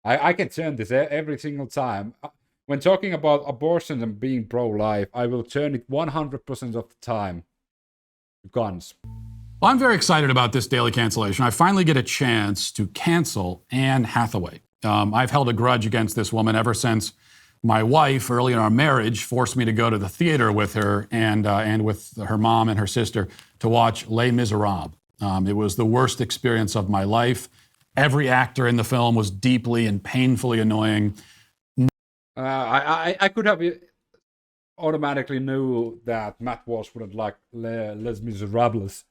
I can turn this every single time. When talking about abortion and being pro-life, I will turn it 100% of the time to guns. Well, I'm very excited about this daily cancellation. I finally get a chance to cancel Anne Hathaway. I've held a grudge against this woman ever since my wife, early in our marriage, forced me to go to the theater with her and with her mom and her sister to watch Les Miserables. It was the worst experience of my life. Every actor in the film was deeply and painfully annoying. I could have automatically knew that Matt Walsh wouldn't like Les Miserables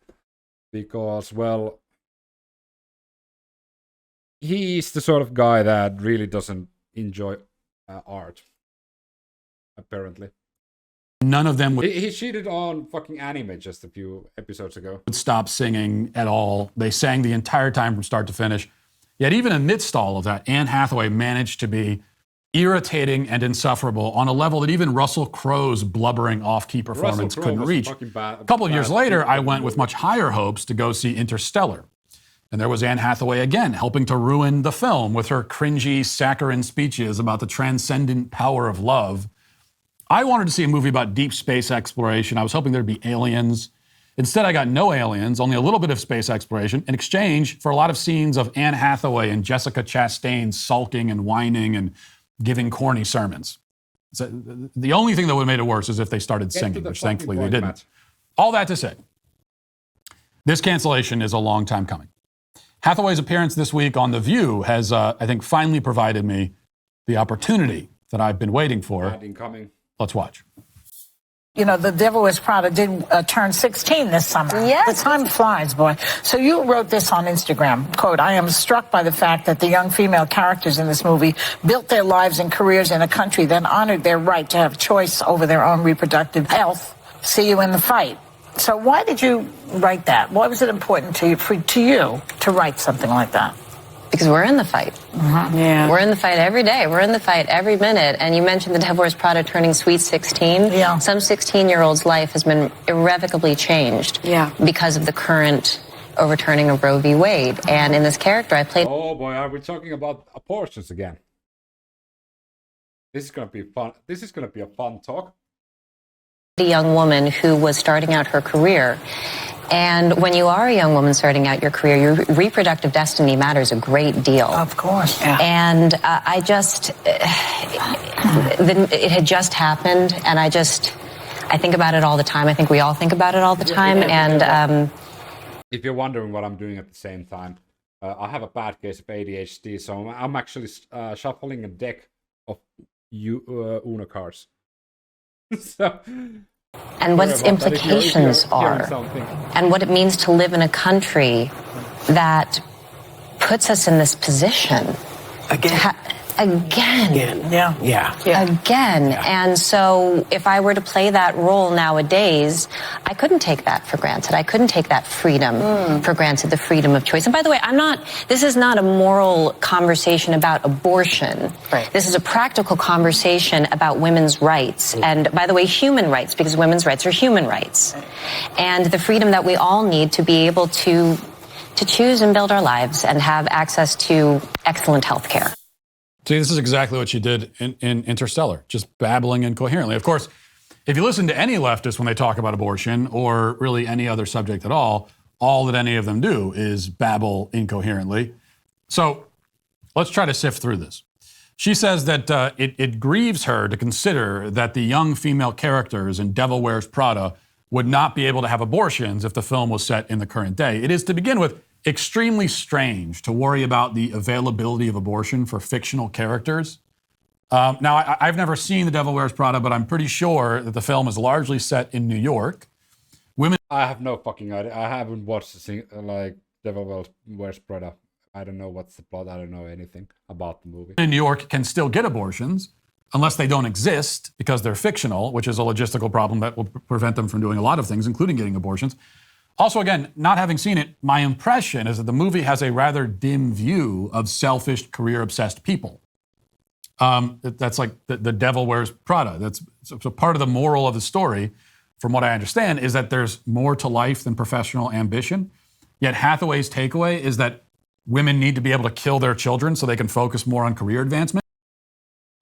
because, well, he's the sort of guy that really doesn't enjoy art, apparently. None of them He cheated on fucking anime just a few episodes ago. would stop singing at all. They sang the entire time from start to finish. Yet even amidst all of that, Anne Hathaway managed to be irritating and insufferable on a level that even Russell Crowe's blubbering off-key performance couldn't reach. A couple of years later, I went with much higher hopes to go see Interstellar. And there was Anne Hathaway again, helping to ruin the film with her cringy, saccharine speeches about the transcendent power of love. I wanted to see a movie about deep space exploration. I was hoping there'd be aliens. Instead, I got no aliens, only a little bit of space exploration, in exchange for a lot of scenes of Anne Hathaway and Jessica Chastain sulking and whining and giving corny sermons. So the only thing that would have made it worse is if they started singing, which thankfully they didn't. Matt. All that to say, this cancellation is a long time coming. Hathaway's appearance this week on The View has, I think, finally provided me the opportunity that I've been waiting for. Incoming. Let's watch. You know, The Devil Wears Prada did turn 16 this summer. Yes. The time flies, boy. So you wrote this on Instagram, quote, "I am struck by the fact that the young female characters in this movie built their lives and careers in a country that honored their right to have choice over their own reproductive health. See you in the fight." So why did you write that? Why was it important to you to write something like that? Because we're in the fight. Mm-hmm. Yeah. We're in the fight every day. We're in the fight every minute. And you mentioned The Devil Wears Prada turning sweet 16. Yeah. Some 16-year-old's life has been irrevocably changed because of the current overturning of Roe v. Wade. And in this character, I played... Oh boy, are we talking about abortions again? This is going to be fun. This is going to be a fun talk. A young woman who was starting out her career. And when you are a young woman starting out your career, your reproductive destiny matters a great deal. Of course. Yeah. And it had just happened, and I think about it all the time. I think we all think about it all the time. And if you're wondering what I'm doing at the same time, I have a bad case of ADHD, so I'm actually shuffling a deck of Uno cards. So, and what its implications are, and what it means to live in a country that puts us in this position. Again. And so if I were to play that role nowadays, I couldn't take that for granted. I couldn't take that freedom for granted, the freedom of choice. And by the way, this is not a moral conversation about abortion. Right. This is a practical conversation about women's rights. And by the way, human rights, because women's rights are human rights. And the freedom that we all need to be able to choose and build our lives and have access to excellent health care. See, this is exactly what she did in Interstellar, just babbling incoherently. Of course, if you listen to any leftist when they talk about abortion or really any other subject at all that any of them do is babble incoherently. So let's try to sift through this. She says that it grieves her to consider that the young female characters in Devil Wears Prada would not be able to have abortions if the film was set in the current day. It is, to begin with, extremely strange to worry about the availability of abortion for fictional characters. Now, I've never seen The Devil Wears Prada, but I'm pretty sure that the film is largely set in New York. I have no fucking idea. I haven't watched Devil Wears Prada. I don't know what's the plot. I don't know anything about the movie. In New York can still get abortions unless they don't exist because they're fictional, which is a logistical problem that will prevent them from doing a lot of things, including getting abortions. Also, again, not having seen it, my impression is that the movie has a rather dim view of selfish, career-obsessed people. That's like the Devil Wears Prada. So part of the moral of the story, from what I understand, is that there's more to life than professional ambition. Yet Hathaway's takeaway is that women need to be able to kill their children so they can focus more on career advancement?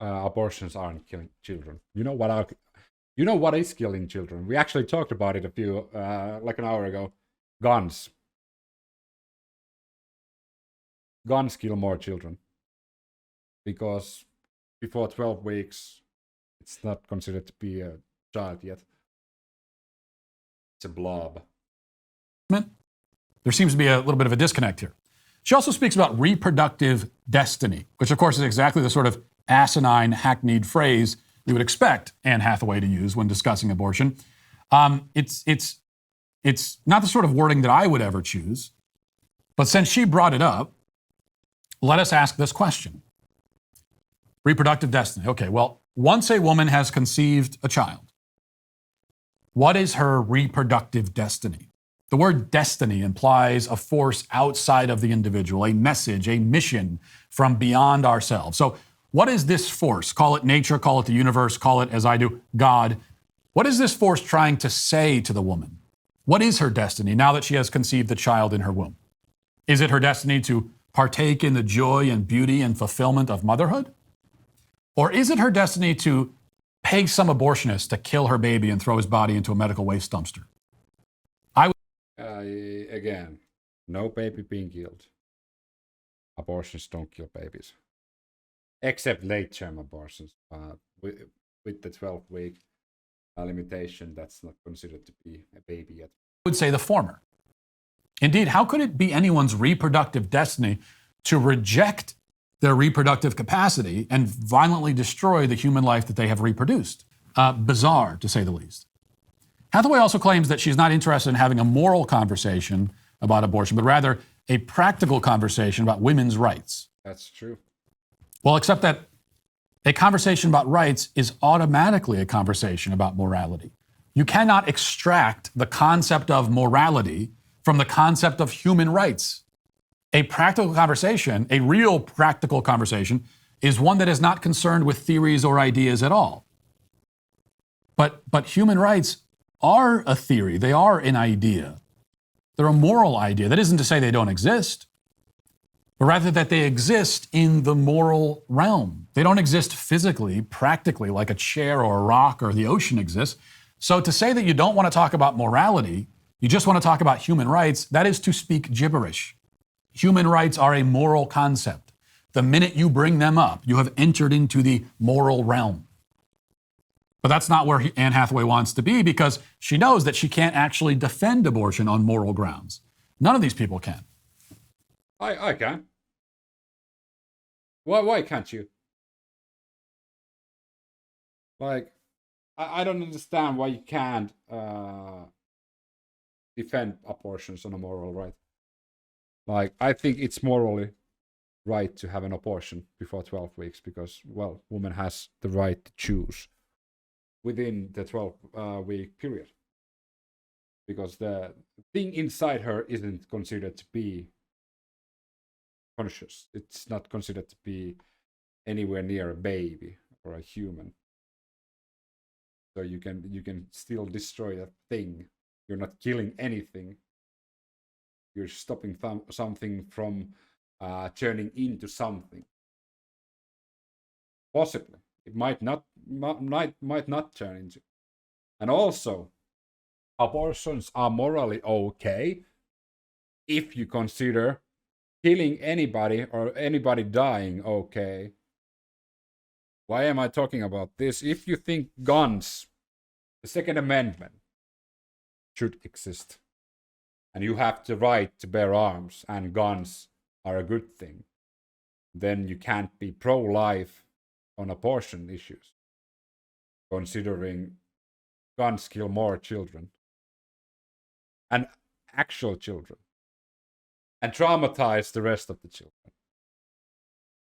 Abortions aren't killing children. You know what is killing children? We actually talked about it like an hour ago. Guns. Guns kill more children. Because before 12 weeks, it's not considered to be a child yet. It's a blob. There seems to be a little bit of a disconnect here. She also speaks about reproductive destiny, which of course is exactly the sort of asinine, hackneyed phrase you would expect Anne Hathaway to use when discussing abortion. It's not the sort of wording that I would ever choose. But since she brought it up, let us ask this question. Reproductive destiny. Okay, well, once a woman has conceived a child, what is her reproductive destiny? The word destiny implies a force outside of the individual, a message, a mission from beyond ourselves. So what is this force? Call it nature, call it the universe, call it, as I do, God. What is this force trying to say to the woman? What is her destiny now that she has conceived the child in her womb? Is it her destiny to partake in the joy and beauty and fulfillment of motherhood? Or is it her destiny to pay some abortionist to kill her baby and throw his body into a medical waste dumpster? Again, no baby being killed. Abortions don't kill babies. Except late-term abortions. With the 12-week limitation, that's not considered to be a baby yet. I would say the former. Indeed, how could it be anyone's reproductive destiny to reject their reproductive capacity and violently destroy the human life that they have reproduced? Bizarre, to say the least. Hathaway also claims that she's not interested in having a moral conversation about abortion, but rather a practical conversation about women's rights. That's true. Well, except that a conversation about rights is automatically a conversation about morality. You cannot extract the concept of morality from the concept of human rights. A practical conversation, a real practical conversation, is one that is not concerned with theories or ideas at all. But human rights are a theory. They are an idea. They're a moral idea. That isn't to say they don't exist, but rather that they exist in the moral realm. They don't exist physically, practically, like a chair or a rock or the ocean exists. So to say that you don't want to talk about morality, you just want to talk about human rights, that is to speak gibberish. Human rights are a moral concept. The minute you bring them up, you have entered into the moral realm. But that's not where Anne Hathaway wants to be, because she knows that she can't actually defend abortion on moral grounds. None of these people can. I can. Why can't you? Like, I don't understand why you can't defend abortions on a moral right. Like, I think it's morally right to have an abortion before 12 weeks because, well, woman has the right to choose within the 12-week period. Because the thing inside her isn't considered to be conscious. It's not considered to be anywhere near a baby or a human. So you can still destroy that thing. You're not killing anything. You're stopping something from turning into something. Possibly, it might not turn into. And also, abortions are morally okay if you consider killing anybody or anybody dying okay. Why am I talking about this? If you think guns, the Second Amendment, should exist, and you have the right to bear arms, and guns are a good thing, then you can't be pro-life on abortion issues, considering guns kill more children, and actual children, and traumatize the rest of the children.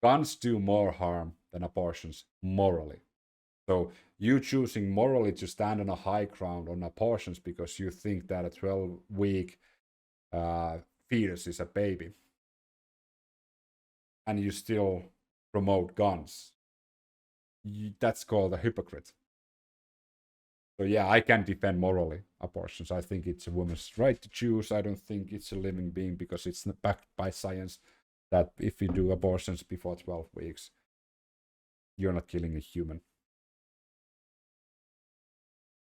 Guns do more harm than abortions morally. So you choosing morally to stand on a high ground on abortions because you think that a 12-week fetus is a baby, and you still promote guns, that's called a hypocrite. So yeah, I can defend morally abortions. I think it's a woman's right to choose. I don't think it's a living being because it's not backed by science. that if you do abortions before 12 weeks, you're not killing a human.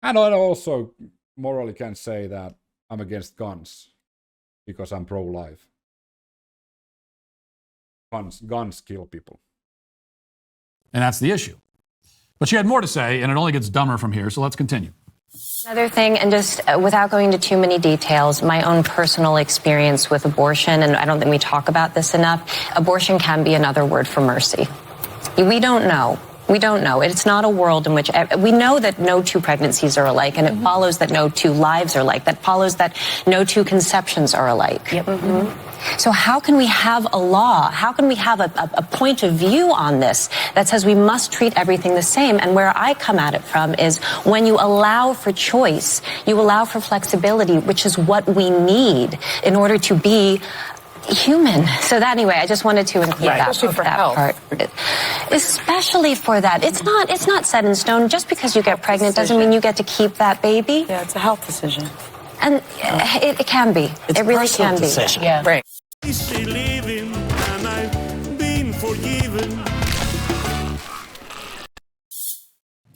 And I also morally can say that I'm against guns because I'm pro-life. Guns kill people. And that's the issue. But she had more to say, and it only gets dumber from here, so let's continue. Another thing, and just without going into too many details, my own personal experience with abortion, and I don't think we talk about this enough, abortion can be another word for mercy. We don't know. We don't know. It's not a world in which we know that no two pregnancies are alike, and it follows that no two lives are alike. That follows that no two conceptions are alike. Yep. So how can we have a law? How can we have a point of view on this that says we must treat everything the same? And where I come at it from is when you allow for choice, you allow for flexibility, which is what we need in order to be human. So that anyway, I just wanted to include that part. Especially for that. It's not set in stone. Just because you get pregnant doesn't mean you get to keep that baby. Yeah, it's a health decision. And it can be. It's it really personal can be. Decision. Yeah. Right. Living, and I've been forgiven.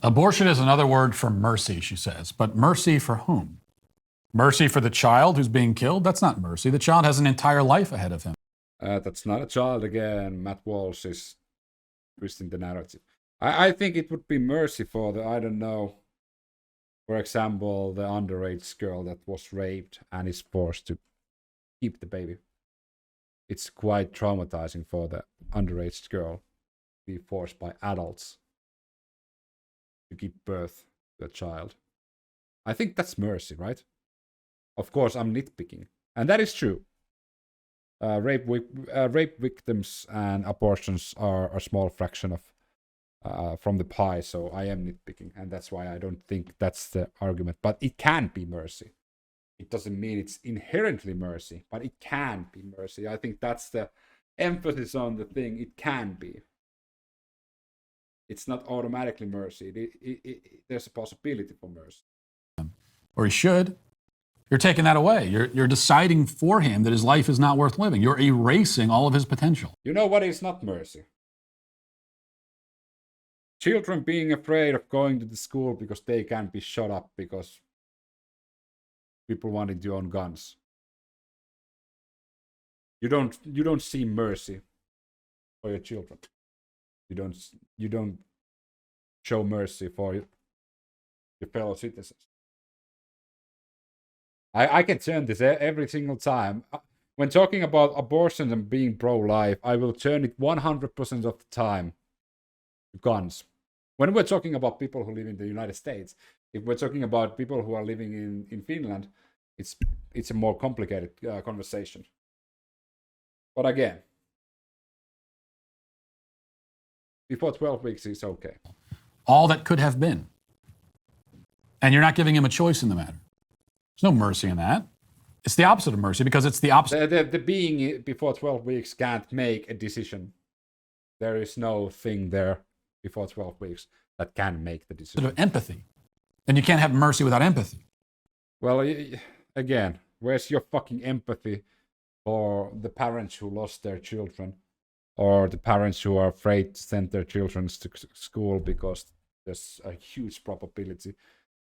Abortion is another word for mercy, she says. But mercy for whom? Mercy for the child who's being killed? That's not mercy. The child has an entire life ahead of him. That's not a child again. Matt Walsh is twisting the narrative. I think it would be mercy for the, I don't know, for example, the underage girl that was raped and is forced to keep the baby. It's quite traumatizing for the underage girl to be forced by adults to give birth to a child. I think that's mercy, right? Of course, I'm nitpicking. And that is true. Rape victims and abortions are a small fraction of from the pie, so I am nitpicking. And that's why I don't think that's the argument. But it can be mercy. It doesn't mean it's inherently mercy, but it can be mercy. I think that's the emphasis on the thing. It can be. It's not automatically mercy. There's a possibility for mercy. Or he should. You're taking that away. You're deciding for him that his life is not worth living. You're erasing all of his potential. You know what is not mercy? Children being afraid of going to the school because they can be shot up because people wanting to own guns. You don't see mercy for your children. You don't show mercy for your fellow citizens. I can turn this every single time. When talking about abortion and being pro-life, I will turn it 100% of the time to guns. When we're talking about people who live in the United States, if we're talking about people who are living in Finland, it's a more complicated conversation. But again, before 12 weeks is okay. All that could have been. And you're not giving him a choice in the matter. There's no mercy in that. It's the opposite of mercy because it's the opposite. The being before 12 weeks can't make a decision. There is no thing there before 12 weeks that can make the decision. Of empathy. And you can't have mercy without empathy. Well, again, where's your fucking empathy for the parents who lost their children or the parents who are afraid to send their children to school because there's a huge probability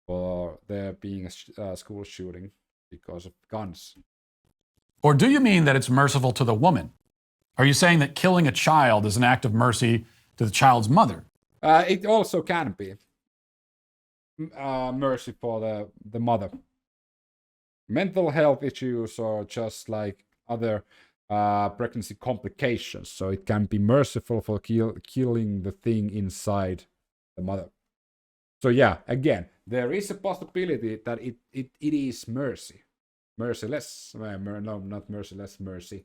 for there being a school shooting because of guns? Or do you mean that it's merciful to the woman? Are you saying that killing a child is an act of mercy to the child's mother? It also can be mercy for the mother. Mental health issues or just like other pregnancy complications. So it can be merciful for killing the thing inside the mother. So yeah, again, there is a possibility that it is mercy. Merciless. No, not merciless, mercy.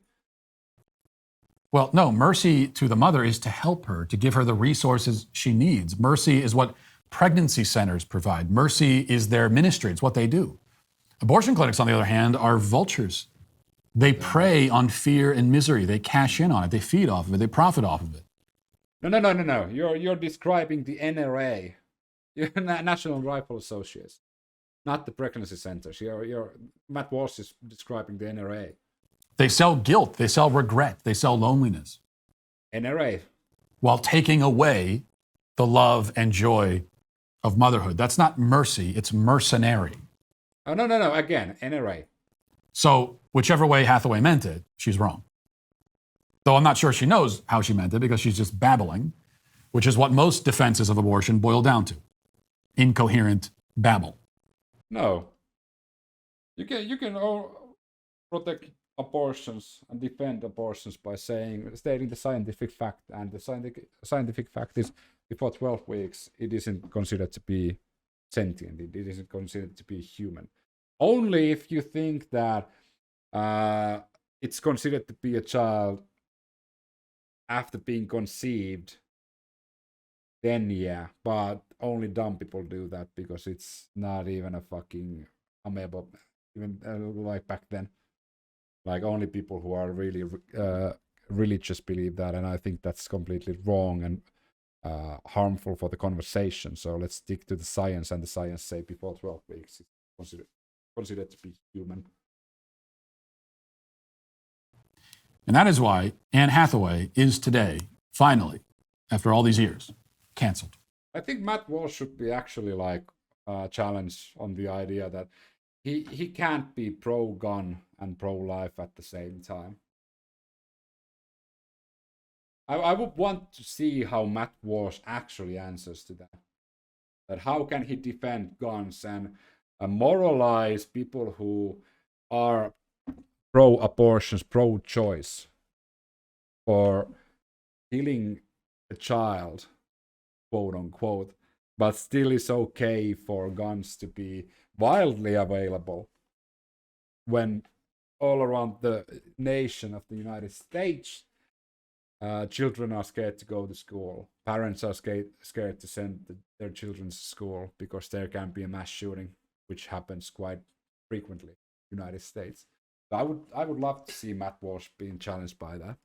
Well, no, mercy to the mother is to help her, to give her the resources she needs. Mercy is what pregnancy centers provide. Mercy is their ministry. It's what they do. Abortion clinics, on the other hand, are vultures. They prey on fear and misery. They cash in on it. They feed off of it. They profit off of it. No. You're describing the NRA, National Rifle Association, not the pregnancy centers. Matt Walsh is describing the NRA. They sell guilt. They sell regret. They sell loneliness NRA. while taking away the love and joy of motherhood. That's not mercy. It's mercenary. Oh, no. Again, NRA. So whichever way Hathaway meant it, she's wrong. Though I'm not sure she knows how she meant it because she's just babbling, which is what most defenses of abortion boil down to. Incoherent babble. No. You can protect abortions and defend abortions by stating the scientific fact, and the scientific fact is before 12 weeks it isn't considered to be sentient, it isn't considered to be human. Only if you think that it's considered to be a child after being conceived, then yeah, but only dumb people do that because it's not even a fucking amoeba, even like back then. Like only people who are really religious believe that, and I think that's completely wrong and harmful for the conversation. So let's stick to the science, and the science say before 12 weeks it's considered to be human. And that is why Anne Hathaway is today, finally, after all these years, canceled. I think Matt Walsh should be actually like challenged on the idea that he can't be pro-gun and pro-life at the same time. I would want to see how Matt Walsh actually answers to that. That how can he defend guns and moralize people who are pro-abortions, pro-choice, for killing a child, quote unquote, but still is okay for guns to be wildly available when all around the nation of the United States, children are scared to go to school. Parents are scared to send their children to school because there can be a mass shooting, which happens quite frequently in the United States. So I would love to see Matt Walsh being challenged by that.